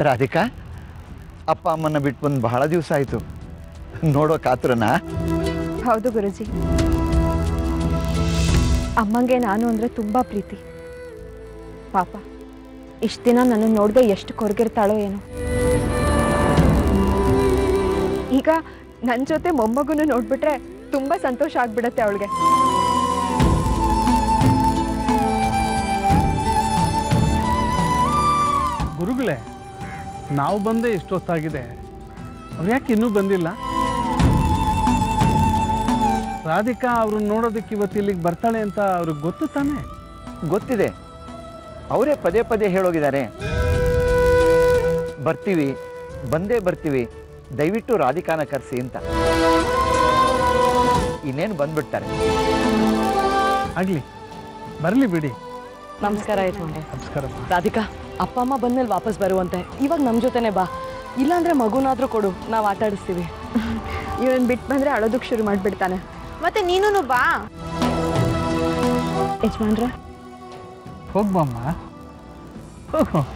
ರಾಧಿಕಾ, ಅಪ್ಪ ಅಮ್ಮನ ಬಿಟ್ಟು ಬಂದು ಬಹಳ ದಿವಸ ಆಯಿತು. ನೋಡೋ ಕಾತುರನಾ? ಹೌದು ಗುರುಜಿ. ಅಮ್ಮಂಗೆ ನಾನು ಅಂದರೆ ತುಂಬ ಪ್ರೀತಿ. ಪಾಪ ಇಷ್ಟು ದಿನ ನನ್ನ ನೋಡದೆ ಎಷ್ಟು ಕೊರಗಿರ್ತಾಳೋ ಏನೋ. ಈಗ ನನ್ನ ಜೊತೆ ಮೊಮ್ಮಗುನು ನೋಡ್ಬಿಟ್ರೆ ತುಂಬ ಸಂತೋಷ ಆಗ್ಬಿಡತ್ತೆ ಅವಳಿಗೆ. ಗುರುಗಳೇ, ನಾವು ಬಂದೇ ಇಷ್ಟೊತ್ತಾಗಿದೆ, ಅವ್ರು ಯಾಕೆ ಇನ್ನೂ ಬಂದಿಲ್ಲ? ರಾಧಿಕಾ ಅವ್ರನ್ನ ನೋಡೋದಕ್ಕೆ ಇವತ್ತು ಇಲ್ಲಿಗೆ ಬರ್ತಾಳೆ ಅಂತ ಅವ್ರಿಗೆ ಗೊತ್ತು ತಾನೆ? ಗೊತ್ತಿದೆ, ಅವರೇ ಪದೇ ಪದೇ ಹೇಳೋಗಿದ್ದಾರೆ, ಬರ್ತೀವಿ, ಬಂದೇ ಬರ್ತೀವಿ, ದಯವಿಟ್ಟು ರಾಧಿಕಾನ ಕರೆಸಿ ಅಂತ. ಇನ್ನೇನು ಬಂದ್ಬಿಡ್ತಾರೆ. ಆಗಲಿ, ಬರಲಿ ಬಿಡಿ. ನಮಸ್ಕಾರ ಯಜಮಾನ್ರೆ. ನಮಸ್ಕಾರ. ರಾಧಿಕಾ, ಅಪ್ಪ ಅಮ್ಮ ಬಂದ್ಮೇಲೆ ವಾಪಸ್ ಬರುವಂತೆ. ಇವಾಗ ನಮ್ಮ ಜೊತೆನೆ ಬಾ, ಇಲ್ಲಾಂದ್ರೆ ಮಗುನಾದ್ರೂ ಕೊಡು, ನಾವು ಆಟ ಆಡಿಸ್ತೀವಿ. ಇವನ್ ಬಿಟ್ಟು ಬಂದ್ರೆ ಅಳೋದಕ್ಕೆ ಶುರು ಮಾಡಿಬಿಡ್ತಾನೆ. ಮತ್ತೆ ನೀನು ಬಾ. ಯಜಮಾನ್ರೆ, ಹೋಗ್ಬಮ್ಮ,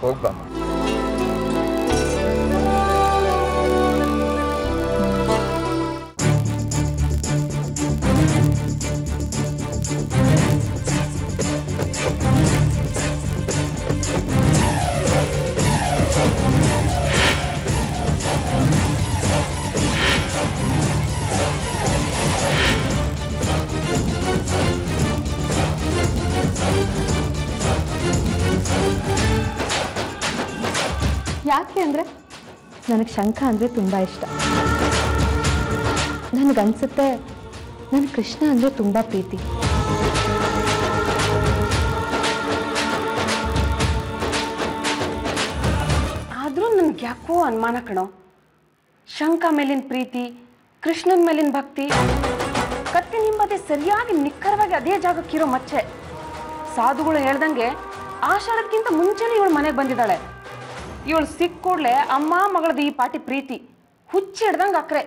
ಹೋಗ್ಬಮ್ಮ. ಯಾಕೆ ಅಂದರೆ ನನಗೆ ಶಂಖ ಅಂದರೆ ತುಂಬ ಇಷ್ಟ. ನನಗನ್ಸುತ್ತೆ ನನ್ನ ಕೃಷ್ಣ ಅಂದರೆ ತುಂಬ ಪ್ರೀತಿ. ಆದರೂ ನನ್ಗೆ ಯಾಕೋ ಅನುಮಾನ ಕಣೋ. ಶಂಖ ಮೇಲಿನ ಪ್ರೀತಿ, ಕೃಷ್ಣನ ಮೇಲಿನ ಭಕ್ತಿ, ಕತ್ತಿ ನಿಂಬದೆ ಸರಿಯಾಗಿ ನಿಖರವಾಗಿ ಅದೇ ಜಾಗಕ್ಕಿರೋ ಮಚ್ಚೆ. ಸಾಧುಗಳು ಹೇಳ್ದಂಗೆ ಆಷಾಢಕ್ಕಿಂತ ಮುಂಚೆನೇ ಇವಳು ಮನೆಗೆ ಬಂದಿದ್ದಾಳೆ. ಇವಳು ಸಿಕ್ಕೂಡ್ಲೆ ಅಮ್ಮ ಮಗಳದ್ದು ಈ ಪಾಟಿ ಪ್ರೀತಿ ಹುಚ್ಚಿ ಹಿಡ್ದಂಗೆ ಅಕ್ರೆ.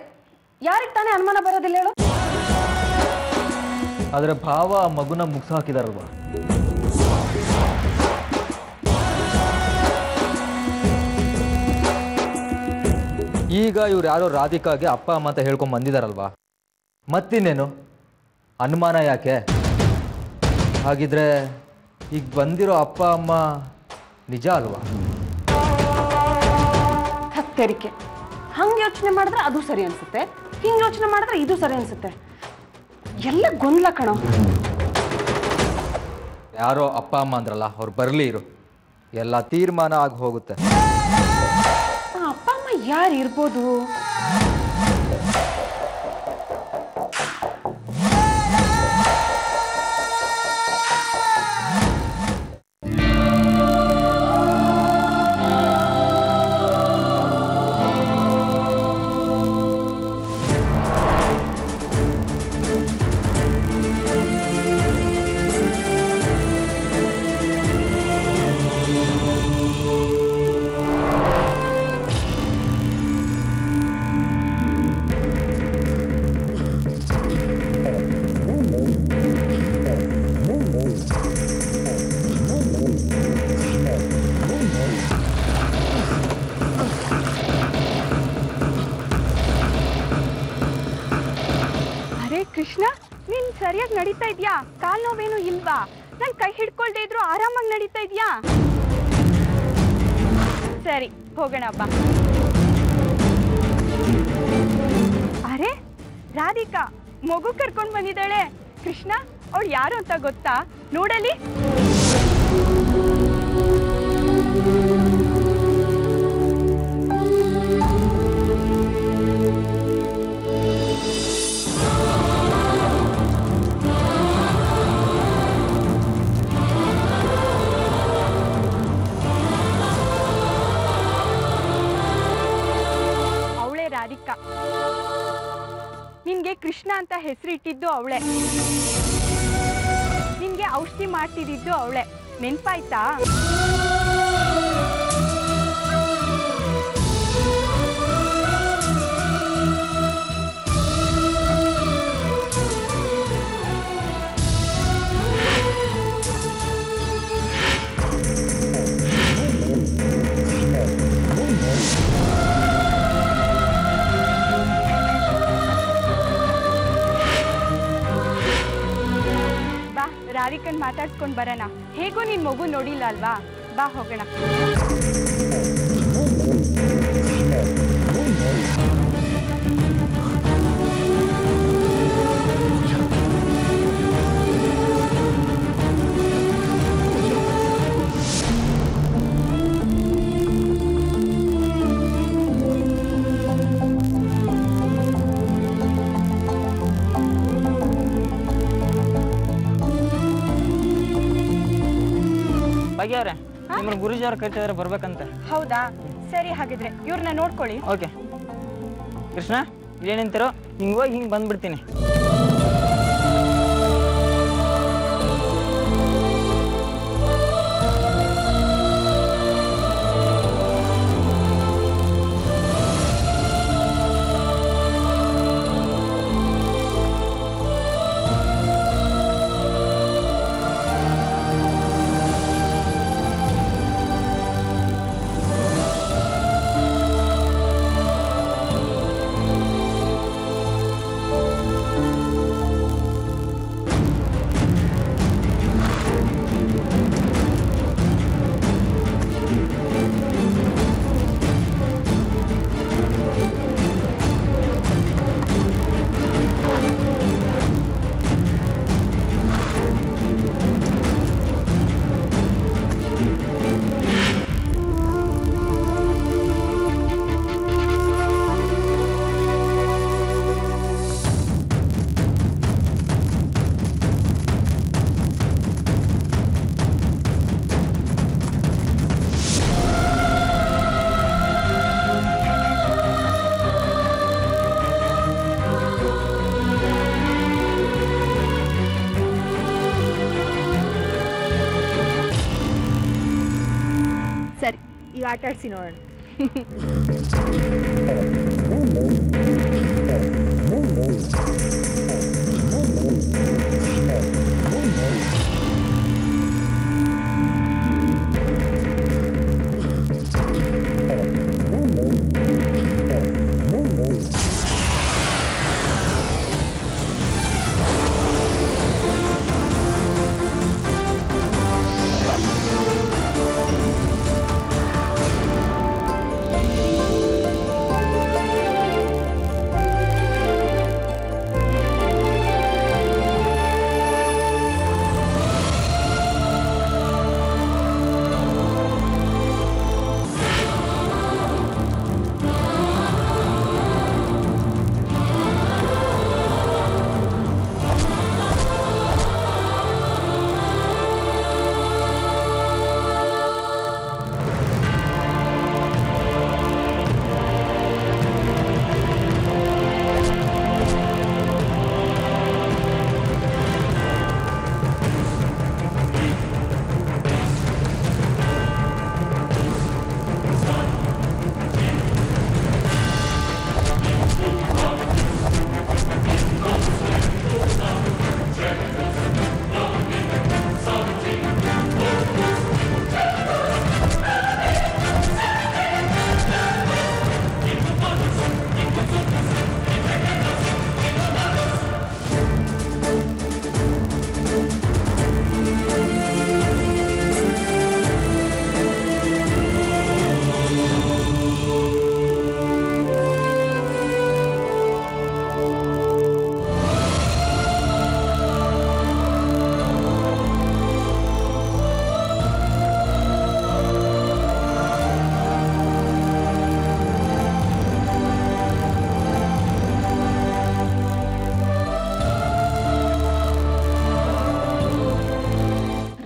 ಯಾರಿಗೆ ತಾನೇ ಅನುಮಾನ ಬರೋದಿಲ್ಲ ಹೇಳು? ಅದರ ಭಾವ ಮಗುನ ಮುಗಿಸ ಹಾಕಿದಾರಲ್ವಾ? ಈಗ ಇವ್ರು ಯಾರೋ ರಾಧಿಕಾಗೆ ಅಪ್ಪ ಅಮ್ಮ ಅಂತ ಹೇಳ್ಕೊಂಡ್ ಬಂದಿದಾರಲ್ವಾ, ಮತ್ತಿನ್ನೇನು ಅನುಮಾನ ಯಾಕೆ? ಹಾಗಿದ್ರೆ ಈಗ ಬಂದಿರೋ ಅಪ್ಪ ಅಮ್ಮ ನಿಜ ಅಲ್ವಾ? ಹತ್ತೆರಿಕೆ. ಹಂಗೆ ಯೋಚನೆ ಮಾಡಿದ್ರೆ ಅದು ಸರಿ ಅನ್ಸುತ್ತೆ, ಹಿಂಗೆ ಯೋಚನೆ ಮಾಡಿದ್ರೆ ಇದು ಸರಿ ಅನ್ಸುತ್ತೆ. ಎಲ್ಲ ಗೊಂದಲ ಕಣೋ. ಯಾರೋ ಅಪ್ಪ ಅಮ್ಮ ಅಂದ್ರಲ್ಲ, ಅವ್ರು ಬರಲಿ ಇರು, ಎಲ್ಲ ತೀರ್ಮಾನ ಆಗಿ ಹೋಗುತ್ತೆ. ಅಪ್ಪ ಅಮ್ಮ ಯಾರು ಇರ್ಬೋದು? ಕೃಷ್ಣ, ನೀನ್ ಸರಿಯಾಗಿ ನಡೀತಾ ಇದ್ಯಾ? ಕಾಲ್ ನೋವೇನು ಇಲ್ವಾ? ನನ್ ಕೈ ಹಿಡ್ಕೊಳ್ದೇ ಇದ್ರು ಆರಾಮಾಗಿ ನಡೀತಾ ಇದ್ಯಾ? ಸರಿ, ಹೋಗೋಣ ಬಾ. ಅರೆ ರಾಧಿಕಾ ಮಗು ಕರ್ಕೊಂಡ್ ಬಂದಿದ್ದಾಳೆ. ಕೃಷ್ಣ, ಅವಳು ಯಾರು ಅಂತ ಗೊತ್ತಾ? ನೋಡಲಿ. ರಾಧಿಕಾ, ನಿನ್ಗೆ ಕೃಷ್ಣ ಅಂತ ಹೆಸರು ಇಟ್ಟಿದ್ದು ಅವಳೆ, ನಿನ್ಗೆ ಔಷಧಿ ಮಾಡ್ತಿದ್ದು ಅವಳೆ. ನೆನ್ಪಾಯ್ತಾ? ರಾಧಿಕನ್ ಮಾತಾಡ್ಸ್ಕೊಂಡು ಬರೋಣ. ಹೇಗೋ ನಿನ್ ಮಗು ನೋಡಿಲ್ಲ ಅಲ್ವಾ, ಬಾ ಹೋಗೋಣ. ಭಾಗ್ಯ ಅವ್ರೆ, ನಿಮ್ಮನ್ನ ಗುರುಜಿ ಅವ್ರು ಕರಿತಿದಾರೆ ಬರ್ಬೇಕಂತ. ಹೌದಾ, ಸರಿ ಹಾಗಿದ್ರೆ ಇವ್ರನ್ನ ನೋಡ್ಕೊಳ್ಳಿ. ಓಕೆ ಕೃಷ್ಣ, ಇಲ್ಲೇ ನಿಂತಿರೋ, ಹಿಂಗೆ ಹೋಗಿ ಹಿಂಗೆ ಬಂದ್ಬಿಡ್ತೀನಿ. ಸರಿ, ಈಗ ಆಟ ಆಡ್ಸಿ ನೋಡೋಣ.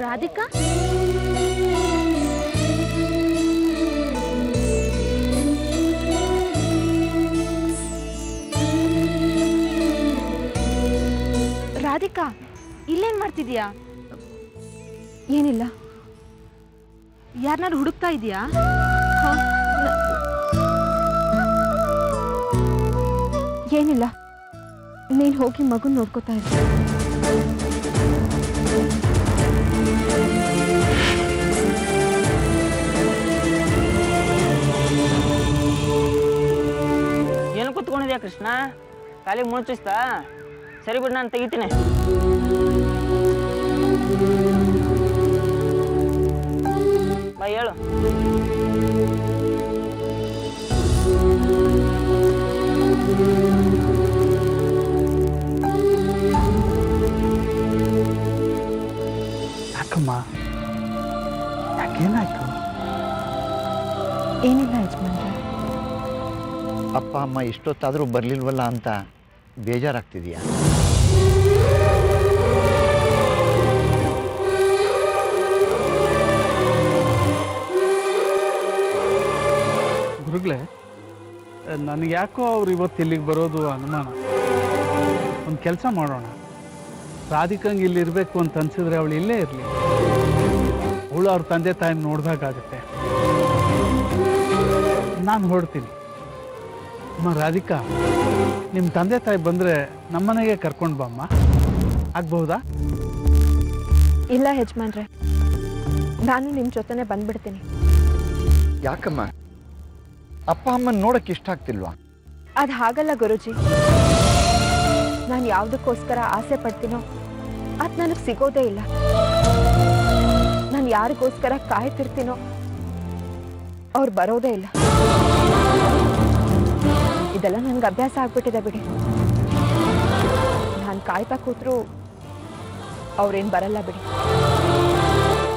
ರಾಧಿಕಾ, ರಾಧಿಕಾ, ಇಲ್ಲೇನ್ ಮಾಡ್ತಿದ್ಯಾ? ಏನಿಲ್ಲ. ಯಾರನ್ನಾರು ಹುಡುಕ್ತಾ ಇದೀಯಾ? ಏನಿಲ್ಲ, ನೀನ್ ಹೋಗಿ ಮಗುನ್ ನೋಡ್ಕೋತಾ ಇದ್ದೆ. ಏನು ಕೂತ್ಕೊಂಡಿದ್ಯಾ ಕೃಷ್ಣ? ಖಾಲಿ ಮುಳುಚಿಸ್ತಾ? ಸರಿ ಬಿಡು, ನಾನು ತೆಗಿತೀನಿ. ಬಾ ಹೇಳು. ಯಾಕಮ್ಮ, ಯಾಕೇನಾಯ್ತು? ಏನಿಲ್ಲ ಯಜಮಾನ್ರೆ. ಅಪ್ಪ ಅಮ್ಮ ಇಷ್ಟೊತ್ತಾದರೂ ಬರಲಿಲ್ವಲ್ಲ ಅಂತ ಬೇಜಾರಾಗ್ತಿದೆಯಾ? ಗುರುಗಳೇ, ನನಗೆ ಯಾಕೋ ಅವ್ರು ಇವತ್ತು ಇಲ್ಲಿಗೆ ಬರೋದು ಅನುಮಾನ. ಒಂದು ಕೆಲಸ ಮಾಡೋಣ, ರಾಧಿಕಂಗೆ ಇಲ್ಲಿ ಇರಬೇಕು ಅಂತ ಅನ್ಸಿದ್ರೆ ಅವಳು ಇಲ್ಲೇ ಇರಲಿ. ಅವಳು ಅವ್ರ ತಂದೆ ತಾಯಿನ ನೋಡ್ದಾಗುತ್ತೆ. ನಾನು ಹೊರಡ್ತೀನಿ. ಅಮ್ಮ ರಾಧಿಕಾ, ನಿಮ್ಮ ತಂದೆ ತಾಯಿ ಬಂದರೆ ನಮ್ಮನೆಗೆ ಕರ್ಕೊಂಡು ಬಮ್ಮ, ಆಗ್ಬಹುದಾ? ಇಲ್ಲ ಯಜಮಾನ್ರೆ, ನಾನು ನಿಮ್ಮ ಜೊತೆನೆ ಬಂದ್ಬಿಡ್ತೀನಿ. ಯಾಕಮ್ಮ, ಅಪ್ಪ ಅಮ್ಮನ ನೋಡಕ್ಕೆ ಇಷ್ಟ ಆಗ್ತಿಲ್ವಾ? ಅದು ಹಾಗಲ್ಲ ಗುರುಜಿ. ನಾನು ಯಾವುದಕ್ಕೋಸ್ಕರ ಆಸೆ ಪಡ್ತೀನೋ ಅದು ನನಗೆ ಸಿಗೋದೇ ಇಲ್ಲ. ನಾನು ಯಾರಿಗೋಸ್ಕರ ಕಾಯ್ತಿರ್ತೀನೋ ಅವ್ರು ಬರೋದೇ ಇಲ್ಲ. ಇದೆಲ್ಲ ನನಗೆ ಅಭ್ಯಾಸ ಆಗ್ಬಿಟ್ಟಿದೆ ಬಿಡಿ. ನಾನು ಕಾಯ್ತಾ ಕೂತ್ರು ಅವ್ರೇನು ಬರಲ್ಲ ಬಿಡಿ.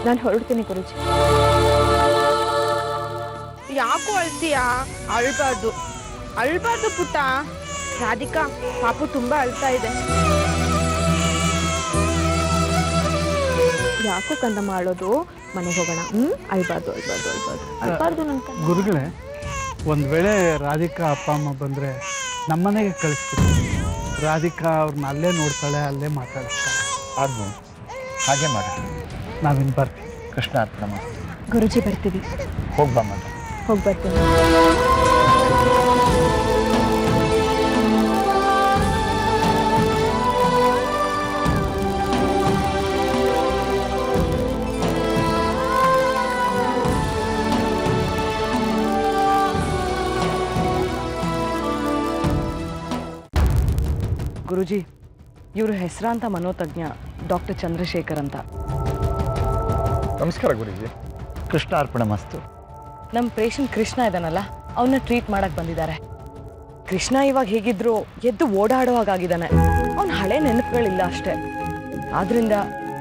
ನಾನು ಹೊರಡ್ತೀನಿ ಗುರುಜಿ. ಯಾಕೋ ಅಳ್ತೀಯಾ? ಅಳ್ಬಾರ್ದು ಅಳ್ಬಾರ್ದು ಪುಟ್ಟ. ರಾಧಿಕಾ, ಪಾಪು ತುಂಬಾ ಅಳ್ತಾ ಇದೆ. ಯಾಕೋ ಕಂದ ಮಾಡೋದು? ಮನೆಗೆ ಹೋಗೋಣ. ಅಳ್ಬಾರ್ದು ಅಳ್ಬಾರ್ದು ಅಳ್ಬಾರ್ದು ಅಳ್ಬಾರ್ದು ನಂತ. ಗುರುಗಳೇ, ಒಂದು ವೇಳೆ ರಾಧಿಕಾ ಅಪ್ಪ ಅಮ್ಮ ಬಂದರೆ ನಮ್ಮನೆಗೆ ಕಳಿಸ್ಬಿಟ್ಟು ರಾಧಿಕಾ ಅವ್ರನ್ನ ಅಲ್ಲೇ ನೋಡ್ತಾಳೆ, ಅಲ್ಲೇ ಮಾತಾಡಿಸ್ತಾಳೆ. ಆದ್ರೂ ಹಾಗೆ ಮಾಡ. ನಾವಿನ್ನು ಬರ್ತೀವಿ. ಕೃಷ್ಣ ಅರ್ಪಣ ಮಾಡಿ. ಗುರುಜಿ ಬರ್ತೀವಿ. ಹೋಗ್ಬಾ ಮಾಡ. ಹೋಗಿ ಬರ್ತೀನಿ. ಗುರುಜಿ, ಇವರು ಹೆಸರಾಂತ ಮನೋತಜ್ಞ ಡಾಕ್ಟರ್ ಚಂದ್ರಶೇಖರ್ ಅಂತ. ನಮಸ್ಕಾರ ಗುರುಜಿ. ಕೃಷ್ಣ ಅರ್ಪಣ ಮಸ್ತು. ನಮ್ಮ ಪೇಷಂಟ್ ಕೃಷ್ಣ ಇದಾನಲ್ಲ, ಅವನ್ನ ಟ್ರೀಟ್ ಮಾಡಕ್ ಬಂದಿದ್ದಾರೆ. ಕೃಷ್ಣ ಇವಾಗ ಹೇಗಿದ್ರು ಎದ್ದು ಓಡಾಡೋ ಹಾಗಾಗಿದ್ದಾನೆ. ಅವನ ಹಳೆ ನೆನಪುಗಳಿಲ್ಲ ಅಷ್ಟೇ. ಆದ್ರಿಂದ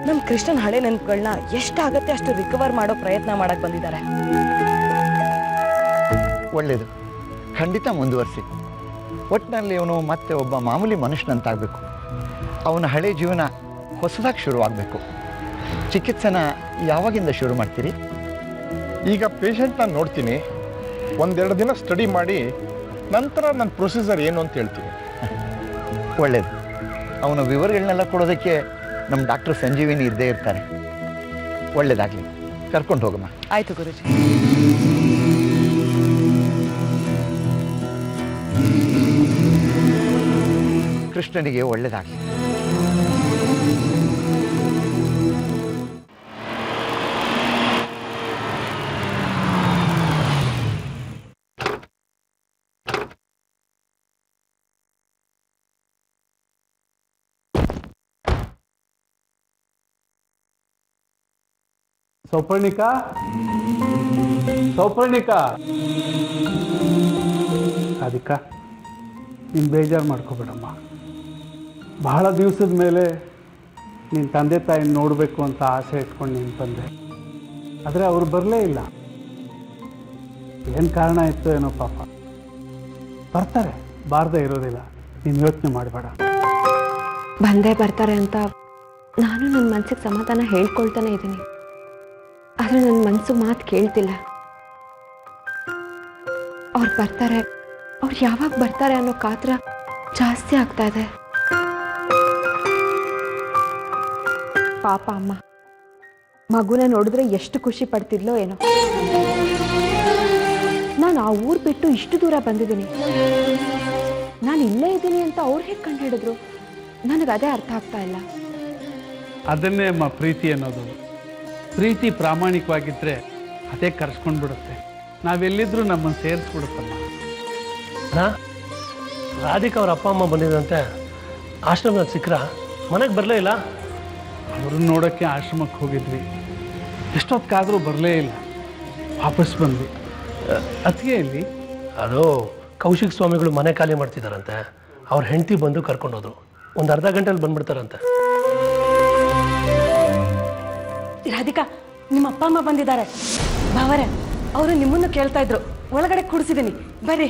ನಮ್ಮ ಕೃಷ್ಣನ್ ಹಳೆ ನೆನಪುಗಳನ್ನ ಎಷ್ಟಾಗತ್ತೆ ಅಷ್ಟು ರಿಕವರ್ ಮಾಡೋ ಪ್ರಯತ್ನ ಮಾಡಕ್ ಬಂದಿದ್ದಾರೆ. ಒಳ್ಳೇದು, ಖಂಡಿತ ಮುಂದುವರಿಸಿ. ಒಟ್ಟಿನಲ್ಲಿ ಇವನು ಮತ್ತೆ ಒಬ್ಬ ಮಾಮೂಲಿ ಮನುಷ್ಯನಂತಾಗಬೇಕು. ಅವನ ಹಳೆ ಜೀವನ ಹೊಸದಾಗಿ ಶುರುವಾಗಬೇಕು. ಚಿಕಿತ್ಸೆನ ಯಾವಾಗಿಂದ ಶುರು ಮಾಡ್ತೀರಿ? ಈಗ ಪೇಷಂಟ್ನ ನೋಡ್ತೀನಿ, ಒಂದೆರಡು ದಿನ ಸ್ಟಡಿ ಮಾಡಿ ನಂತರ ನನ್ನ ಪ್ರೊಸೀಜರ್ ಏನು ಅಂತ ಹೇಳ್ತೀನಿ. ಒಳ್ಳೇದು. ಅವನ ವಿವರಗಳನ್ನೆಲ್ಲ ಕೊಡೋದಕ್ಕೆ ನಮ್ಮ ಡಾಕ್ಟರ್ ಸಂಜೀವಿನಿ ಇದ್ದೇ ಇರ್ತಾರೆ. ಒಳ್ಳೇದಾಗಲಿ, ಕರ್ಕೊಂಡು ಹೋಗಮ್ಮ. ಆಯ್ತು ಗುರುಜಿ. ಕೃಷ್ಣನಿಗೆ ಒಳ್ಳೇದಾಗಲಿ. ಸೌಪರ್ಣಿಕಾ, ಸೌಪರ್ಣಿಕಾ. ರಾಧಿಕಾ, ನೀನು ಬೇಜಾರು ಮಾಡ್ಕೋಬೇಡಮ್ಮ. ಬಹಳ ದಿವಸದ ಮೇಲೆ ನಿನ್ನ ತಂದೆ ತಾಯಿನ ನೋಡಬೇಕು ಅಂತ ಆಸೆ ಇಟ್ಕೊಂಡು ನೀನು ಬಂದೆ. ಆದರೆ ಅವರು ಬರಲೇ ಇಲ್ಲ. ಏನು ಕಾರಣ ಇತ್ತು ಏನೋ ಪಾಪ. ಬರ್ತಾರೆ, ಬಾರದೇ ಇರೋದಿಲ್ಲ. ನೀನು ಯೋಚನೆ ಮಾಡಬೇಡ. ಬಂದೇ ಬರ್ತಾರೆ ಅಂತ ನಾನು ನನ್ನ ಮನಸ್ಸಿಗೆ ಸಮಾಧಾನ ಹೇಳ್ಕೊಳ್ತಾನೆ ಇದ್ದೀನಿ. ಆದರೆ ನನ್ನ ಮನಸ್ಸು ಮಾತು ಕೇಳ್ತಿಲ್ಲ. ಅವ್ರು ಬರ್ತಾರೆ, ಅವ್ರು ಯಾವಾಗ ಬರ್ತಾರೆ ಅನ್ನೋ ಕಾತರ ಜಾಸ್ತಿ ಆಗ್ತಾ ಇದೆ. ಪಾಪ ಅಮ್ಮ ಮಗುನ ನೋಡಿದ್ರೆ ಎಷ್ಟು ಖುಷಿ ಪಡ್ತಿದ್ಲೋ ಏನೋ. ನಾನು ಆ ಊರು ಬಿಟ್ಟು ಇಷ್ಟು ದೂರ ಬಂದಿದ್ದೀನಿ. ನಾನು ಇಲ್ಲೇ ಇದ್ದೀನಿ ಅಂತ ಅವ್ರು ಹೇಗೆ ಕಂಡು ಹಿಡಿದ್ರು? ನನಗೆ ಅದೇ ಅರ್ಥ ಆಗ್ತಾ ಇಲ್ಲ. ಅದನ್ನೇ ಅಮ್ಮ ಪ್ರೀತಿ ಅನ್ನೋದು. ಪ್ರೀತಿ ಪ್ರಾಮಾಣಿಕವಾಗಿದ್ದರೆ ಅದೇ ಕರ್ಸ್ಕೊಂಡು ಬಿಡುತ್ತೆ. ನಾವೆಲ್ಲಿದ್ರೂ ನಮ್ಮನ್ನು ಸೇರಿಸ್ಬಿಡುತ್ತಮ್ಮ. ರಾಧಿಕಾ ಅವ್ರ ಅಪ್ಪ ಅಮ್ಮ ಬಂದಿದ್ದಂತೆ ಆಶ್ರಮದಲ್ಲಿ ಸಿಕ್ಕರ? ಮನೆಗೆ ಬರಲೇ ಇಲ್ಲ. ಅವ್ರನ್ನ ನೋಡೋಕ್ಕೆ ಆಶ್ರಮಕ್ಕೆ ಹೋಗಿದ್ವಿ. ಎಷ್ಟೊತ್ತಾದರೂ ಬರಲೇ ಇಲ್ಲ. ವಾಪಸ್ ಬಂದ್ವಿ. ಅತ್ತಿಗೆ ಇಲ್ಲಿ ಅದು ಕೌಶಿಕ್ ಸ್ವಾಮಿಗಳು ಮನೆ ಖಾಲಿ ಮಾಡ್ತಿದ್ದಾರಂತೆ. ಅವ್ರ ಹೆಂಡತಿ ಬಂದು ಕರ್ಕೊಂಡೋದ್ರು. ಒಂದು ಅರ್ಧ ಗಂಟೆಯಲ್ಲಿ ಬಂದ್ಬಿಡ್ತಾರಂತೆ. ರಾಧಿಕಾ, ನಿಮ್ಮ ಅಪ್ಪ ಅಮ್ಮ ಬಂದಿದ್ದಾರೆ. ಭಾವರೇ, ಅವರು ನಿಮ್ಮನ್ನು ಕೇಳ್ತಾ ಇದ್ರು. ಒಳಗಡೆ ಕೂಡಿಸಿದ್ದೀನಿ, ಬರ್ರಿ.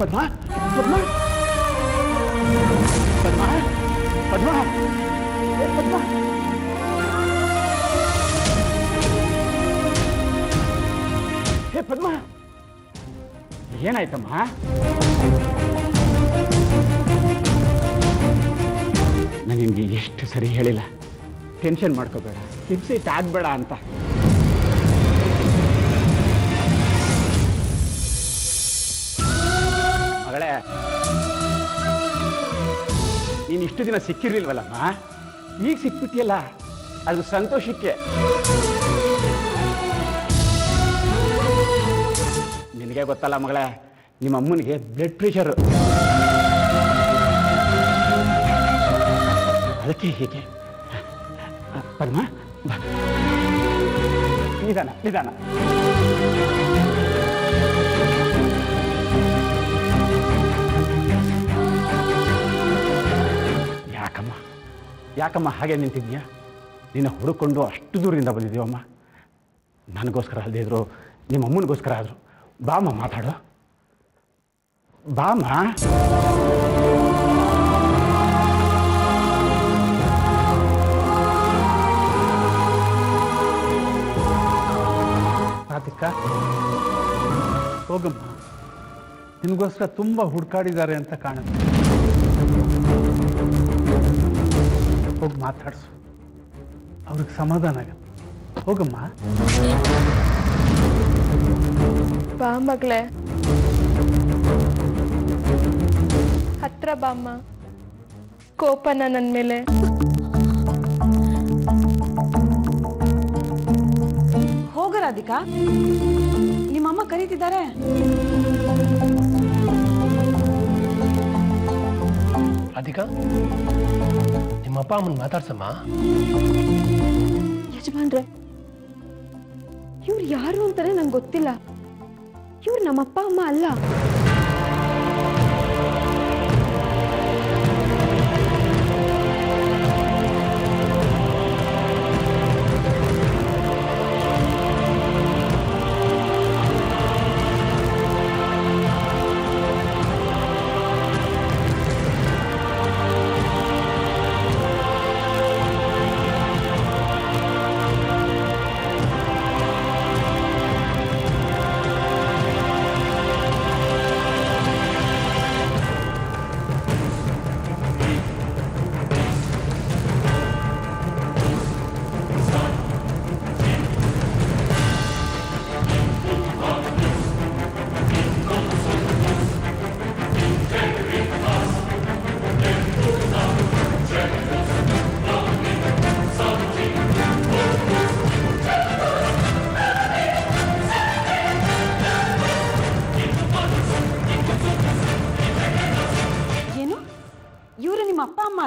ಪದ್ಮ ಪದ್ಮ ಪದ್ಮ ಪದ್ಮ ಪದ್ಮ ಹೇ ಪದ್ಮ, ಏನಾಯ್ತಮ್ಮ? ನಾನು ನಿನಗೆ ಎಷ್ಟು ಸರಿ ಹೇಳಿಲ್ಲ, ಟೆನ್ಷನ್ ಮಾಡ್ಕೋಬೇಡ, ಇಪ್ಸಿಟ್ ಆಗಬೇಡ ಅಂತ. ಮಗಳೇ, ನೀನು ಇಷ್ಟು ದಿನ ಸಿಕ್ಕಿರ್ಲಿಲ್ವಲ್ಲಮ್ಮ, ಈಗ ಸಿಕ್ಬಿಟ್ಟಿಯಲ್ಲ, ಅದು ಸಂತೋಷಕ್ಕೆ. ನಿನಗೆ ಗೊತ್ತಲ್ಲ ಮಗಳೇ, ನಿಮ್ಮ ಅಮ್ಮನಿಗೆ ಬ್ಲಡ್ ಪ್ರೆಷರು, ಅದಕ್ಕೆ ಹೀಗೆ. ಪದ್ಮ, ನಿಧಾನ ನಿಧಾನ. ಯಾಕಮ್ಮ ಹಾಗೆ ನಿಂತಿದ್ಯಾ? ನಿನ್ನ ಹುಡುಕೊಂಡು ಅಷ್ಟು ದೂರದಿಂದ ಬಂದಿದ್ದೀವಮ್ಮ. ನನಗೋಸ್ಕರ ಅಲ್ಲದೆ ಇದ್ರು, ನಿಮ್ಮ ಅಮ್ಮನಿಗೋಸ್ಕರ ಆದರು. ಬಾಮ್ಮ ಮಾತಾಡು, ಬಾಮ್ಮ. ರಾಧಿಕಾ, ಹೋಗಮ್ಮ, ನಿನಗೋಸ್ಕರ ತುಂಬ ಹುಡುಕಾಡಿದ್ದಾರೆ ಅಂತ ಕಾಣುತ್ತೆ. ಹೋಗಿ ಮಾತಾಡ್ಸು, ಅವ್ರಿಗೆ ಸಮಾಧಾನ ಆಗತ್ತೆ. ಹೋಗಮ್ಮ. ಬಾ ಮಗಳೇ, ಹತ್ರ ಬಾಮ್ಮ. ಕೋಪನ ನನ್ನ ಮೇಲೆ. ಹೋಗ ರಾಧಿಕಾ, ನಿಮ್ಮಮ್ಮ ಕರೀತಿದ್ದಾರೆ. ರಾಧಿಕಾ, ನಿಮ್ಮಪ್ಪ ಅಮ್ಮನ ಮಾತಾಡ್ಸಮ್ಮ. ಯಜಮಾನ್ರೆ, ಇವ್ರು ಯಾರು ಅಂತಾನೆ ನಂಗೆ ಗೊತ್ತಿಲ್ಲ. ಇವ್ರು ನಮ್ಮಪ್ಪ ಅಮ್ಮ ಅಲ್ಲ.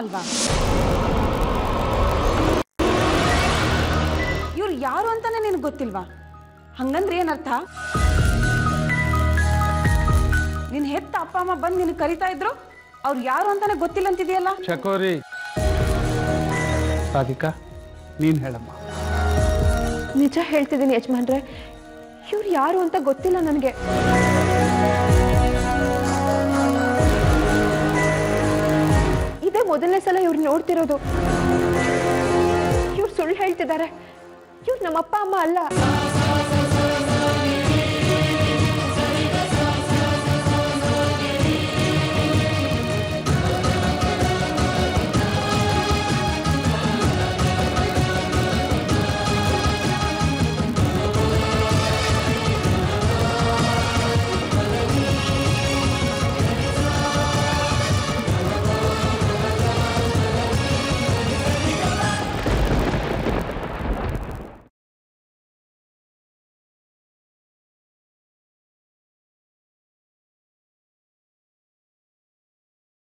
ಅಲ್ವಾ? ಗೊತ್ತಿಲ್ವಾ? ಹಂಗಂದ್ರೆ ಏನರ್ಥ? ನಿನ್ ಹೆತ್ತ ಅಪ್ಪ ಅಮ್ಮ ಬಂದು ನಿನ್ ಕರಿತಾ ಇದ್ರು, ಅವ್ರು ಯಾರು ಅಂತಾನೆ ಗೊತ್ತಿಲ್ಲ ಅಂತಿದೆಯಲ್ಲ? ಚಕೋರಿ, ರಾಧಿಕಾ ನೀನ್ ಹೇಳಮ್ಮ. ನಿಜ ಹೇಳ್ತಿದ್ದೀನಿ ಯಜಮಾನ್ರೆ, ಇವ್ರು ಯಾರು ಅಂತ ಗೊತ್ತಿಲ್ಲ ನನಗೆ. ಇದೇ ಮೊದಲನೇ ಸಲ ಇವ್ರು ನೋಡ್ತಿರೋದು. ಇವ್ರು ಸುಳ್ಳು ಹೇಳ್ತಿದ್ದಾರೆ. ಇವ್ರು ನಮ್ಮ ಅಪ್ಪ ಅಮ್ಮ ಅಲ್ಲ.